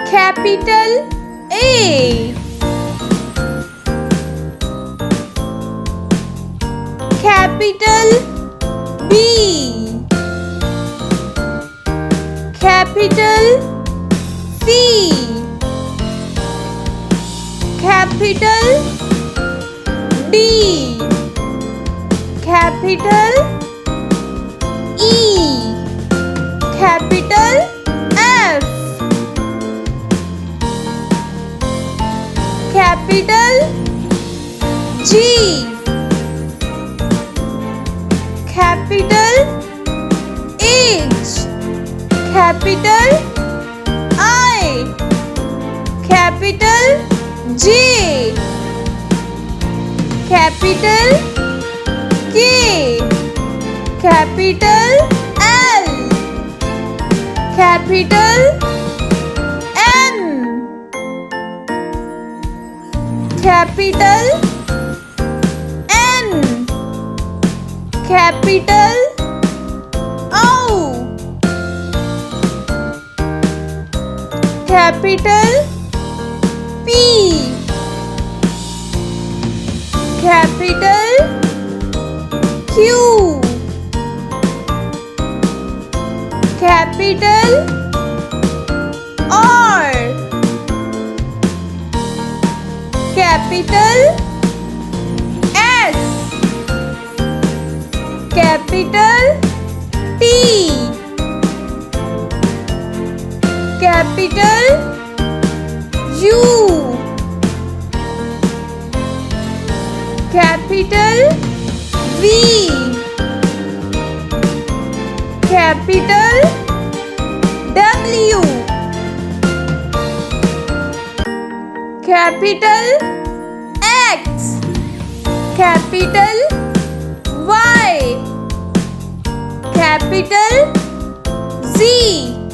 capital A, capital B, capital C, capital D, capital E, capital F, capital G, capital H, capital I, capital J, capital K, capital L, capital M, capital N, capital O, capital P, capital Q, capital R, capital S, capital T, capital U, capital V, capital W, capital X, capital Y, capital Z,